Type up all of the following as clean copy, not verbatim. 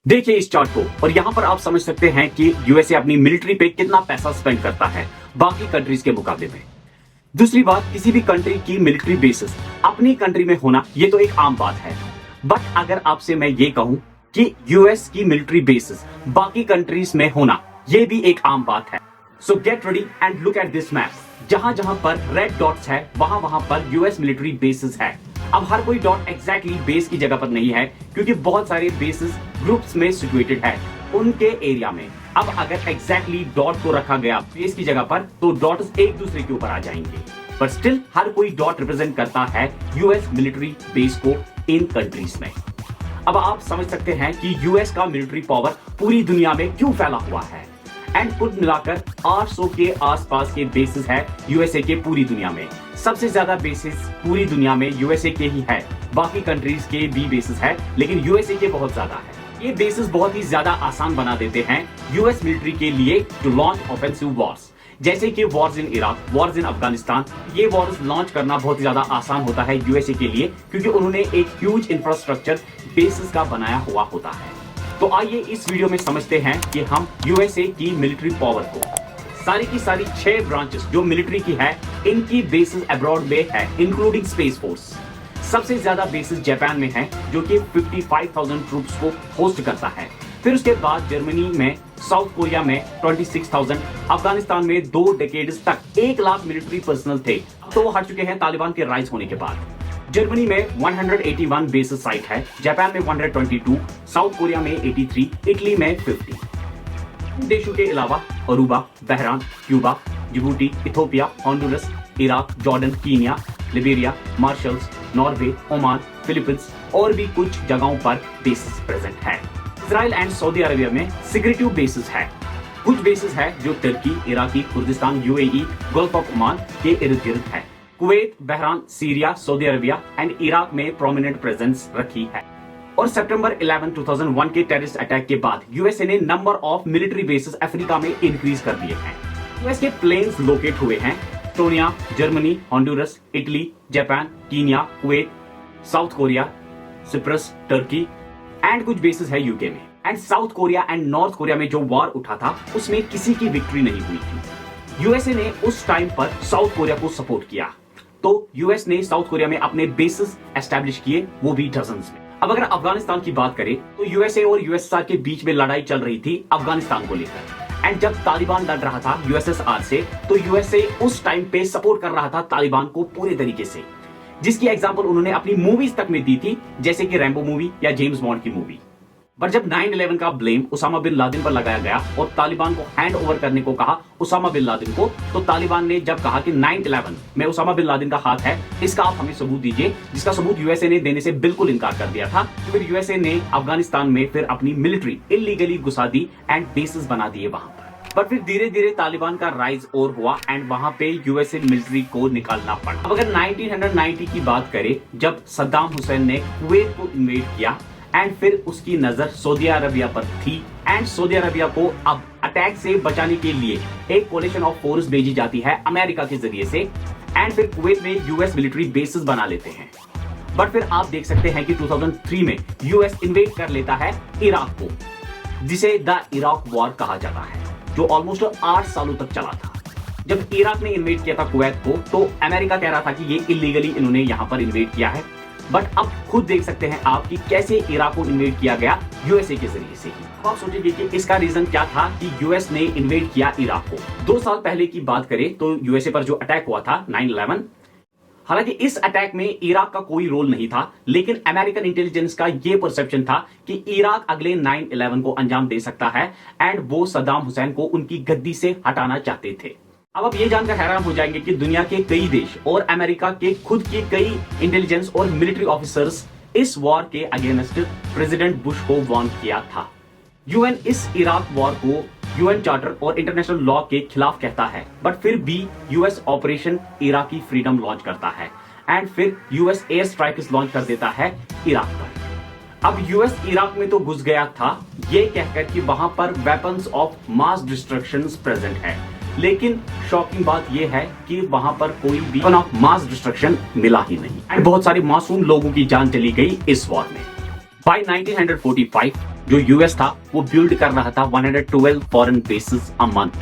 देखिए इस चार्ट को और यहाँ पर आप समझ सकते हैं कि यूएसए अपनी मिलिट्री पे कितना पैसा स्पेंड करता है बाकी कंट्रीज के मुकाबले में। दूसरी बात, किसी भी कंट्री की मिलिट्री बेसिस अपनी कंट्री में होना ये तो एक आम बात है, बट अगर आपसे मैं ये कहूं कि यूएस की मिलिट्री बेसिस बाकी कंट्रीज में होना ये भी एक आम बात है। सो get ready and look at this map. जहां जहां पर रेड डॉट्स है वहां वहां पर यूएस मिलिट्री बेसिस है। अब हर कोई डॉट एग्जैक्टली बेस की जगह पर नहीं है क्योंकि बहुत सारे बेसिस ग्रुप्स में सिचुएटेड है उनके एरिया में। अब अगर एग्जैक्टली डॉट को रखा गया बेस की जगह पर तो डॉट्स एक दूसरे के ऊपर आ जाएंगे, पर स्टिल हर कोई डॉट रिप्रेजेंट करता है यूएस मिलिट्री बेस को इन कंट्रीज में। अब आप समझ सकते हैं कि यूएस का मिलिट्री पावर पूरी दुनिया में क्यों फैला हुआ है। एंड कुल मिलाकर 800 के आसपास के बेसिस है यूएसए के पूरी दुनिया में। सबसे ज्यादा बेसिस पूरी दुनिया में यूएसए के ही है, बाकी कंट्रीज के भी बेसिस है लेकिन यूएसए के बहुत ज्यादा है। ये बेसिस बहुत ही ज्यादा आसान बना देते हैं यूएस मिलिट्री के लिए टू लॉन्च ऑफेंसिव वॉर्स, जैसे कि वॉर्स इन इराक, वॉर्स इन अफगानिस्तान। ये वॉर्स लॉन्च करना बहुत ज्यादा आसान होता है यूएसए के लिए क्योंकि उन्होंने एक ह्यूज इंफ्रास्ट्रक्चर बेसिस का बनाया हुआ होता है। तो आइए इस वीडियो में समझते हैं कि हम यूएसए की मिलिट्री पावर को, सारी की सारी 6 ब्रांचेस जो मिलिट्री की है इनकी बेसिस अब्रॉड में है इंक्लूडिंग स्पेस फोर्स। सबसे ज्यादा बेसिस जापान में है जो कि 55,000 ट्रूप्स को होस्ट करता है। फिर उसके बाद जर्मनी में, साउथ कोरिया में 26,000, अफगानिस्तान में 2 डेकेड्स तक 1 लाख मिलिट्री पर्सनल थे, तो वो हट चुके हैं तालिबान के राइज होने के बाद। जर्मनी में 181 बेसिस साइट है, जापान में 122, साउथ कोरिया में 83, इटली में 50। देशों के अलावा Aruba, Bahrain, Cuba, Djibouti, Ethiopia, Honduras, Iraq, Jordan, Kenya, Liberia, Marshalls, Norway, Oman, Philippines और भी कुछ जगहों पर बेसिस प्रेजेंट है। इजराइल एंड सऊदी अरेबिया में सिक्रेटिव बेसिस है। कुछ बेसिस है जो Turkey, Iraqi, Kurdistan, UAE, Gulf of Oman के इर्द गिर्द है। Kuwait, Bahrain, Syria, Saudi Arabia and Iraq में प्रोमिनेंट प्रेजेंस रखी है। और सितंबर 11, 2001 के टेररिस्ट अटैक के बाद यूएसए ने number of military bases Africa में इंक्रीज कर दिए हैं। यूएस के प्लेन्स लोकेट हुए हैं Estonia, Germany, Honduras, Italy, Japan, Kenya, Kuwait, South Korea, Cyprus, Turkey and कुछ बेसिस है यूके में। And South Korea and North Korea में जो वॉर उठा था उसमें किसी की विक्ट्री नहीं हुई थी। यूएसए ने उस टाइम पर साउथ कोरिया को सपोर्ट किया, तो यूएस ने साउथ कोरिया में अपने बेसिस एस्टैब्लिश किए, वो भी डजन्स में। अब अगर अफगानिस्तान की बात करें तो यूएसए और यूएसएसआर के बीच में लड़ाई चल रही थी अफगानिस्तान को लेकर। एंड जब तालिबान लड़ रहा था यूएसएसआर से तो यूएसए उस टाइम पे सपोर्ट कर रहा था तालिबान को पूरे तरीके से, जिसकी एग्जांपल उन्होंने अपनी मूवीज तक में दी थी, जैसे कि रैम्बो मूवी या जेम्स बॉन्ड की मूवी। पर जब 9/11 का ब्लेम उसामा बिन लादेन पर लगाया गया और तालिबान को हैंड ओवर करने को कहा उसामा बिन लादेन को, तो तालिबान ने जब कहा कि 9/11 में उसामा बिन लादेन का हाथ है, इसका आप हमें सबूत दीजिए, जिसका सबूत यूएसए ने देने से बिल्कुल इनकार कर दिया था। फिर यूएसए ने अफगानिस्तान में फिर अपनी मिलिट्री इलीगली घुसा दी एंड बेसिस बना दिए वहां पर फिर धीरे धीरे तालिबान का राइज और हुआ एंड वहां पे यूएसए मिलिट्री को निकालना पड़ा। अब अगर 1990 की बात करें, जब सद्दाम हुसैन ने कुवैत को इन्वेड किया एंड फिर उसकी नजर सऊदी अरबिया पर थी एंड सऊदी अरबिया को अब अटैक से बचाने के लिए एक कोलिशन ऑफ फोर्स भेजी जाती है अमेरिका के जरिए से एंड फिर कुवैत में यूएस मिलिट्री बेसिस बना लेते हैं। बट फिर आप देख सकते हैं कि 2003 में यूएस इन्वेड कर लेता है इराक को, जिसे द इराक वॉर कहा जाता है, जो ऑलमोस्ट 8 सालों तक चला था। जब इराक ने इन्वेड किया था कुवैत को तो अमेरिका कह रहा था कि ये इलीगली इन्होंने यहां पर इन्वेड किया है, बट अब खुद देख सकते हैं आप कि कैसे इराक को इन्वेड किया गया यूएसए के जरिए से ही। आप सोचेंगे कि इसका रीजन क्या था कि यूएस ने इन्वेड किया इराक को। 2 साल पहले की बात करें तो यूएसए पर जो अटैक हुआ था 9/11, हालांकि इस अटैक में इराक का कोई रोल नहीं था, लेकिन अमेरिकन इंटेलिजेंस का यह परसेप्शन था कि इराक अगले 9/11 को अंजाम दे सकता है एंड वो सद्दाम हुसैन को उनकी गद्दी से हटाना चाहते थे। अब आप ये जानकर हैरान हो जाएंगे कि दुनिया के कई देश और अमेरिका के खुद के कई इंटेलिजेंस और मिलिट्री ऑफिसर्स इस वॉर के अगेंस्ट प्रेसिडेंट बुश को वार्न किया था। यूएन इस इराक वॉर को यूएन चार्टर और इंटरनेशनल लॉ के खिलाफ कहता है, बट फिर भी US operation Iraqi freedom launch करता है एंड फिर यूएस एयर स्ट्राइक्स लॉन्च कर देता है इराक पर। अब यूएस इराक में तो घुस गया था ये कहकर कि वहां पर weapons of mass destruction present है, लेकिन शॉकिंग बात यह है कि वहां पर कोई भी वेपन ऑफ मास डिस्ट्रक्शन मिला ही नहीं एंड बहुत सारे मासूम लोगों की जान चली गई इस वॉर में। बाय 1945 जो यूएस था वो बिल्ड कर रहा था 112 foreign bases a month,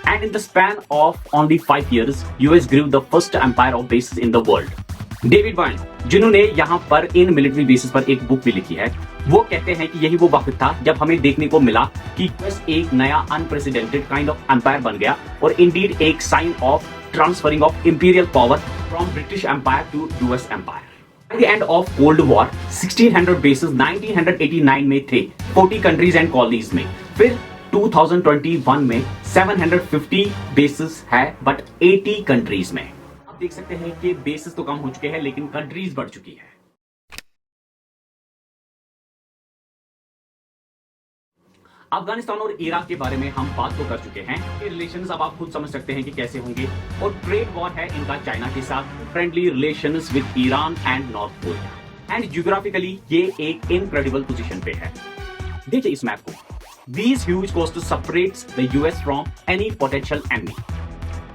and in the span of only 5 years US grew the first empire of bases in the world. David Burn, जिन्होंने यहाँ पर इन मिलिट्री बेसिस पर एक बुक भी लिखी है, वो कहते हैं कि यही वो वक्त था जब हमें देखने को मिला कि यूएस एक नया अनप्रेसिडेंटेड काइंड ऑफ एम्पायर बन गया और इंडीड एक sign of transferring of imperial power from British empire to US empire. By the end of Cold War, 1600 bases 1989 में थे 40 कंट्रीज एंड कॉलोनीज में। फिर 2021 में 750 बेसेस है बट 80 कंट्रीज में। आप देख सकते हैं कि बेसेस तो कम हो चुके हैं लेकिन कंट्रीज बढ़ चुकी है। अफगानिस्तान और इराक के बारे में हम बात तो कर चुके हैं। ये रिलेशंस अब आप खुद समझ सकते हैं कि कैसे होंगे, और ट्रेड वॉर है इनका चाइना के साथ, friendly relations with Iran and North Korea, and geographically ये एक इनक्रेडिबल पोजीशन पे है। देखिए इस मैप को। These huge coast separates the US from any potential enemy.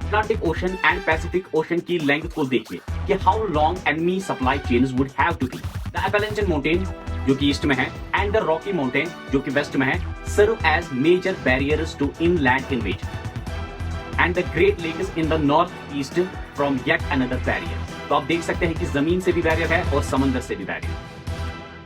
Atlantic Ocean and Pacific Ocean की लेंथ को देखिए कि how long enemy supply chains would have to be. The Appalachian mountain जो कि ईस्ट में है एंड द रॉकी माउंटेन जो कि वेस्ट में है serve as major barriers to inland invasion, and the Great Lakes in the north east from yet another barrier. तो आप देख सकते हैं कि जमीन से भी बैरियर है और समंदर से भी बैरियर।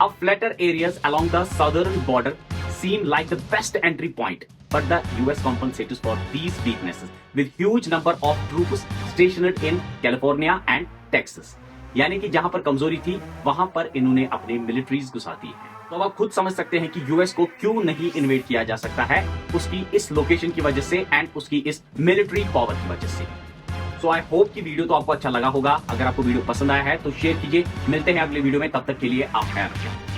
अब flatter areas along the southern border seem like the best entry point, but the US compensates for these weaknesses with huge number of troops stationed in California and Texas। यानी कि जहां पर कमजोरी थी वहां पर इन्होंने अपने मिलिट्रीज घुसा दी है। तो अब आप खुद समझ सकते हैं कि यूएस को क्यों नहीं इन्वेड किया जा सकता है, उसकी इस लोकेशन की वजह से एंड उसकी इस मिलिट्री पावर की वजह से। सो आई होप कि वीडियो तो आपको अच्छा लगा होगा। अगर आपको वीडियो पसंद आया है तो शेयर कीजिए। मिलते हैं अगले वीडियो में, तब तक के लिए आप ख्याल रखें।